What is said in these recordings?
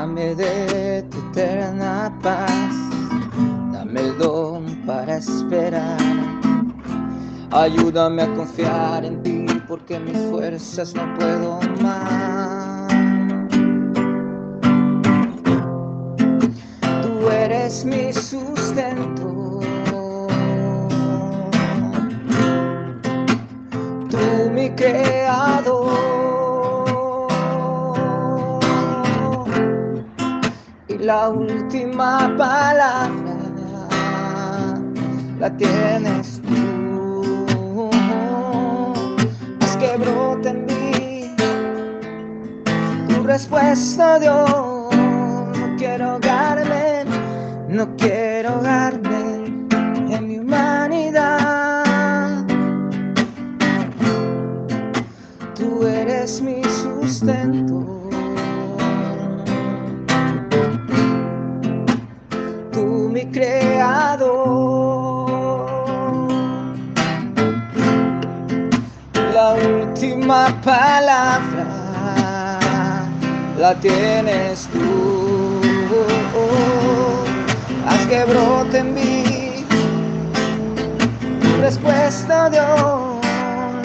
Dame de tu eterna paz, dame el don para esperar. Ayúdame a confiar en ti, porque mis fuerzas no puedo más. Tú eres mi sustento, tú mi creador, y la última palabra la tienes tú. Haz que brote en mí tu respuesta, Dios. No quiero ahogarme, no quiero ahogarme en mi humanidad. Tú eres mi sustento, tú mi creador. La última palabra la tienes tú. Haz que brote en mí tu respuesta, Dios.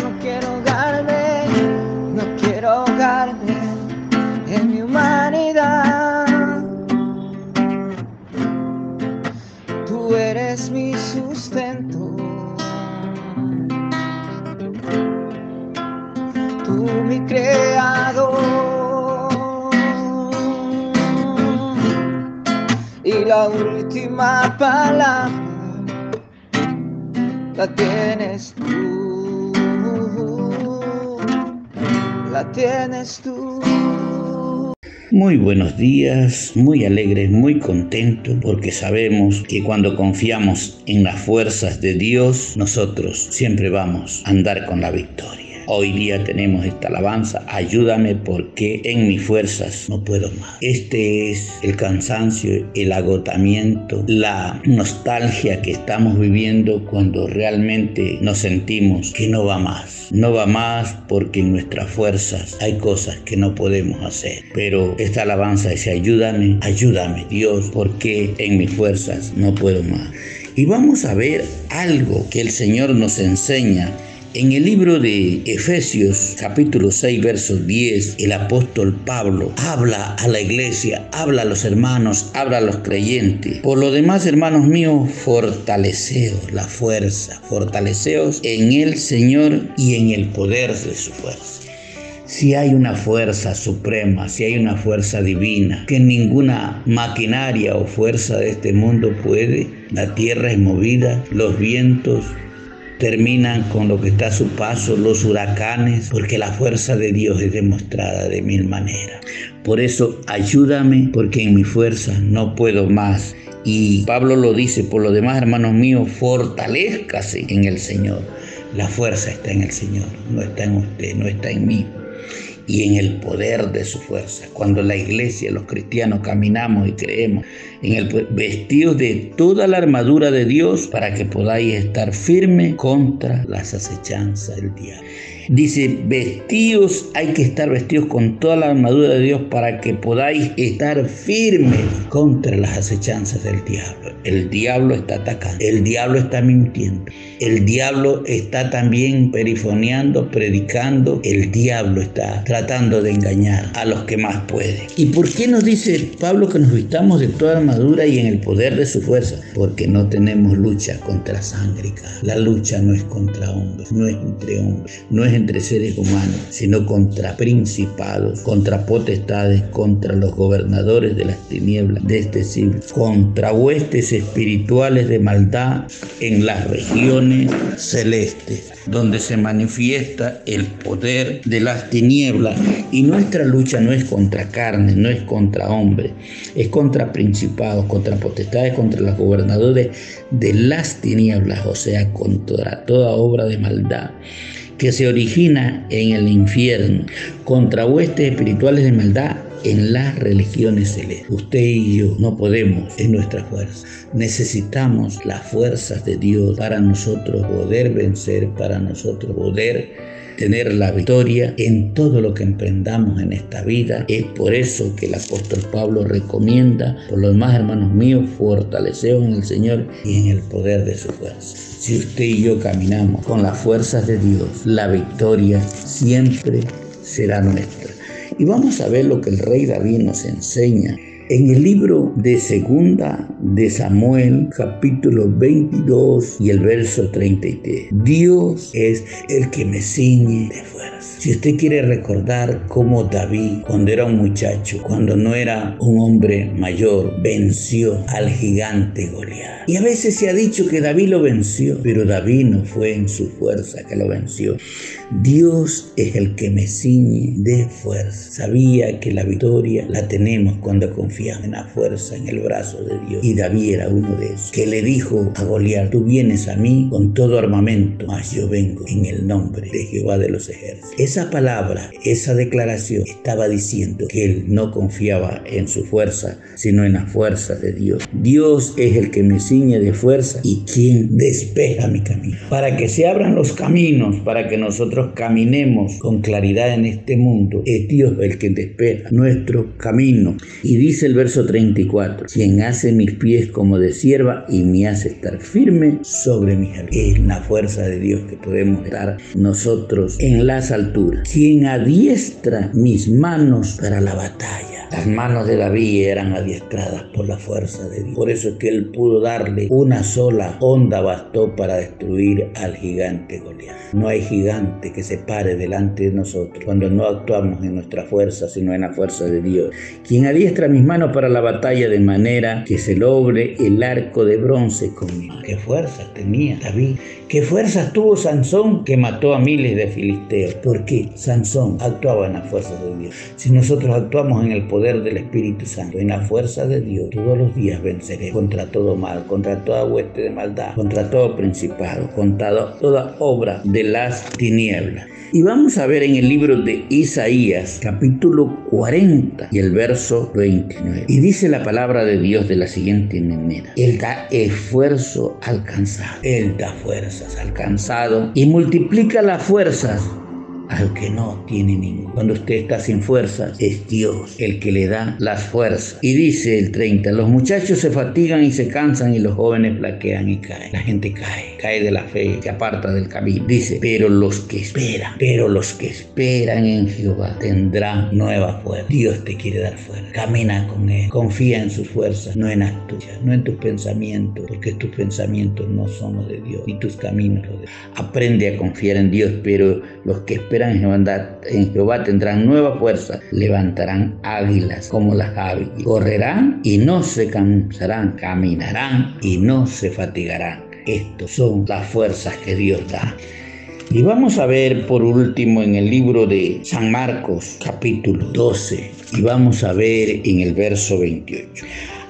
No quiero ahogarme, no quiero ahogarme en mi humanidad. Tú eres mi sustento, tú mi creador. Y la última palabra la tienes tú, la tienes tú. Muy buenos días, muy alegres, muy contentos, porque sabemos que cuando confiamos en las fuerzas de Dios, nosotros siempre vamos a andar con la victoria. Hoy día tenemos esta alabanza: ayúdame porque en mis fuerzas no puedo más. Este es el cansancio, el agotamiento, la nostalgia que estamos viviendo cuando realmente nos sentimos que no va más. No va más porque en nuestras fuerzas hay cosas que no podemos hacer. Pero esta alabanza dice: ayúdame, ayúdame Dios, porque en mis fuerzas no puedo más. Y vamos a ver algo que el Señor nos enseña. En el libro de Efesios, capítulo 6, verso 10, el apóstol Pablo habla a la iglesia, habla a los hermanos, habla a los creyentes. Por lo demás, hermanos míos, fortaleceos la fuerza, fortaleceos en el Señor y en el poder de su fuerza. Si hay una fuerza suprema, si hay una fuerza divina, que ninguna maquinaria o fuerza de este mundo puede, la tierra es movida, los vientos terminan con lo que está a su paso, los huracanes, porque la fuerza de Dios es demostrada de mil maneras. Por eso, ayúdame, porque en mi fuerza no puedo más. Y Pablo lo dice: por lo demás, hermanos míos, fortalézcase en el Señor. La fuerza está en el Señor, no está en usted, no está en mí. Y en el poder de su fuerza. Cuando la iglesia, los cristianos, caminamos y creemos en el vestido de toda la armadura de Dios, para que podáis estar firmes contra las acechanzas del diablo. Dice: vestidos, hay que estar vestidos con toda la armadura de Dios para que podáis estar firmes contra las acechanzas del diablo. El diablo está atacando, el diablo está mintiendo, el diablo está también perifoneando, predicando, el diablo está tratando de engañar a los que más pueden. ¿Y por qué nos dice Pablo que nos vistamos de toda armadura y en el poder de su fuerza? Porque no tenemos lucha contra sangre y carne. La lucha no es contra hombres, no es entre hombres, no es entre seres humanos, sino contra principados, contra potestades, contra los gobernadores de las tinieblas de este siglo, contra huestes espirituales de maldad en las regiones celestes, donde se manifiesta el poder de las tinieblas. Y nuestra lucha no es contra carne, no es contra hombres, es contra principados, contra potestades, contra los gobernadores de las tinieblas, o sea, contra toda obra de maldad que se origina en el infierno, contra huestes espirituales de maldad en las religiones celestes. Usted y yo no podemos en nuestra fuerza. Necesitamos las fuerzas de Dios para nosotros poder vencer, para nosotros poder tener la victoria en todo lo que emprendamos en esta vida. Es por eso que el apóstol Pablo recomienda: por lo demás, hermanos míos, fortaleceos en el Señor y en el poder de su fuerza. Si usted y yo caminamos con las fuerzas de Dios, la victoria siempre será nuestra. Y vamos a ver lo que el rey David nos enseña en el libro de Segunda de Samuel, capítulo 22 y el verso 33. Dios es el que me ciñe de fuerza. Si usted quiere recordar cómo David, cuando era un muchacho, cuando no era un hombre mayor, venció al gigante Goliat. Y a veces se ha dicho que David lo venció, pero David no fue en su fuerza que lo venció. Dios es el que me ciñe de fuerza. Sabía que la victoria la tenemos cuando confiamos en la fuerza, en el brazo de Dios. Y David era uno de esos, que le dijo a Goliat: tú vienes a mí con todo armamento, mas yo vengo en el nombre de Jehová de los ejércitos. Esa palabra, esa declaración estaba diciendo que él no confiaba en su fuerza, sino en la fuerza de Dios. Dios es el que me ciñe de fuerza y quien despeja mi camino. Para que se abran los caminos, para que nosotros caminemos con claridad en este mundo, es Dios el que despeja nuestro camino. Y dice el verso 34: quien hace mis pies como de sierva y me hace estar firme sobre mis alturas. Es la fuerza de Dios que podemos estar nosotros en las alturas. Quien adiestra mis manos para la batalla. Las manos de David eran adiestradas por la fuerza de Dios. Por eso es que él pudo darle una sola onda, bastó para destruir al gigante Goliat. No hay gigante que se pare delante de nosotros cuando no actuamos en nuestra fuerza, sino en la fuerza de Dios. Quien adiestra mis manos para la batalla de manera que se logre el arco de bronce conmigo. ¿Qué fuerzas tenía David? ¿Qué fuerzas tuvo Sansón, que mató a miles de filisteos? Porque Sansón actuaba en la fuerza de Dios. Si nosotros actuamos en el poder del Espíritu Santo, en la fuerza de Dios, todos los días venceremos contra todo mal, contra toda hueste de maldad, contra todo principado, contra toda obra de las tinieblas. Y vamos a ver en el libro de Isaías, capítulo 40 y el verso 29. Y dice la palabra de Dios de la siguiente manera: Él da esfuerzo al cansado. Él da fuerzas al cansado y multiplica las fuerzas al que no tiene ninguna. Cuando usted está sin fuerzas, es Dios el que le da las fuerzas. Y dice el 30: los muchachos se fatigan y se cansan, y los jóvenes flaquean y caen. La gente cae de la fe, se aparta del camino. Dice: pero los que esperan en Jehová tendrán nueva fuerza. Dios te quiere dar fuerza. Camina con Él. Confía en sus fuerzas, no en las tuyas, no en tus pensamientos, porque tus pensamientos no son los de Dios, ni tus caminos los de Dios. Aprende a confiar en Dios, pero los que esperan en Jehová tendrán nueva fuerza, levantarán águilas como las aves, correrán y no se cansarán, caminarán y no se fatigarán. Estas son las fuerzas que Dios da. Y vamos a ver por último en el libro de San Marcos, capítulo 12, y vamos a ver en el verso 28.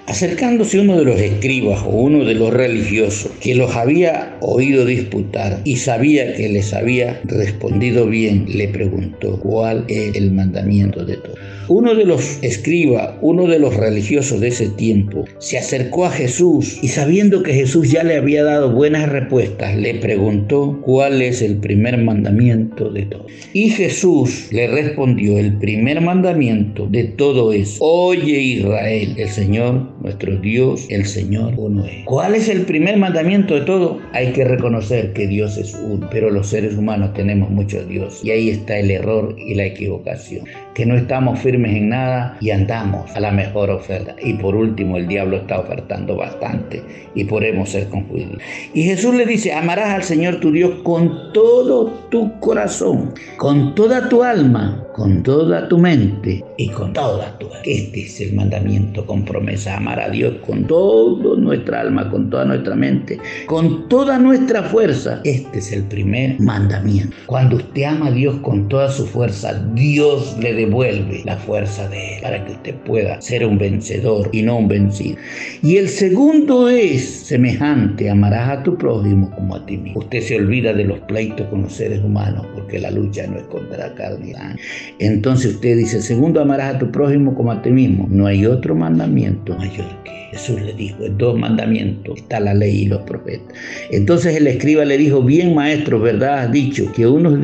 Acercándose uno de los escribas o uno de los religiosos que los había oído disputar y sabía que les había respondido bien, le preguntó: ¿cuál es el mandamiento de todos? Uno de los escribas, uno de los religiosos de ese tiempo, se acercó a Jesús y, sabiendo que Jesús ya le había dado buenas respuestas, le preguntó: ¿cuál es el primer mandamiento de todos? Y Jesús le respondió: el primer mandamiento de todo es: oye, Israel, el Señor nuestro Dios, el Señor uno es. ¿Cuál es el primer mandamiento de todo? Hay que reconocer que Dios es uno, pero los seres humanos tenemos muchos dioses, y ahí está el error y la equivocación, que no estamos firmes en nada y andamos a la mejor oferta. Y por último, el diablo está ofertando bastante y podemos ser confundidos. Y Jesús le dice: amarás al Señor tu Dios con todo tu corazón, con toda tu alma, con toda tu mente y con toda tu alma. Este es el mandamiento con promesa: amar a Dios con toda nuestra alma, con toda nuestra mente, con toda nuestra fuerza. Este es el primer mandamiento. Cuando usted ama a Dios con toda su fuerza, Dios le devuelve la fuerza de Él para que usted pueda ser un vencedor y no un vencido. Y el segundo es semejante: amarás a tu prójimo como a ti mismo. Usted se olvida de los pleitos con los seres humanos, porque la lucha no es contra la carne y sangre. Entonces usted dice, segundo, amarás a tu prójimo como a ti mismo. No hay otro mandamiento mayor que Jesús le dijo, en 2 mandamientos está la ley y los profetas. Entonces el escriba le dijo, bien maestro, verdad has dicho, que uno es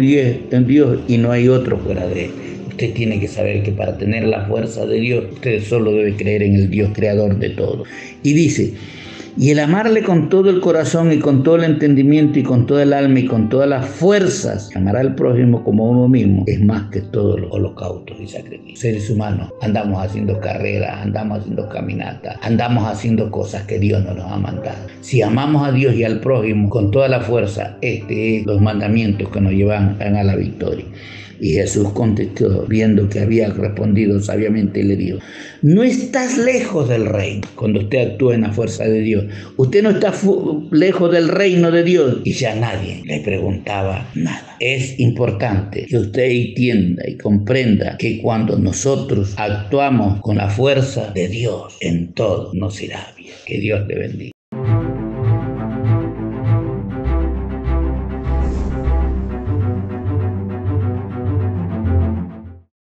Dios y no hay otro fuera de él. Usted tiene que saber que para tener la fuerza de Dios, usted solo debe creer en el Dios creador de todo. Y dice, y el amarle con todo el corazón y con todo el entendimiento y con toda el alma y con todas las fuerzas, amar al prójimo como a uno mismo, es más que todos los holocaustos y sacrificios. Seres humanos andamos haciendo carreras, andamos haciendo caminatas, andamos haciendo cosas que Dios no nos ha mandado. Si amamos a Dios y al prójimo con toda la fuerza, este es los mandamientos que nos llevan a la victoria. Y Jesús contestó, viendo que había respondido sabiamente, le dijo, no estás lejos del reino cuando usted actúa en la fuerza de Dios. Usted no está lejos del reino de Dios. Y ya nadie le preguntaba nada. Es importante que usted entienda y comprenda que cuando nosotros actuamos con la fuerza de Dios, en todo nos irá bien. Que Dios le bendiga.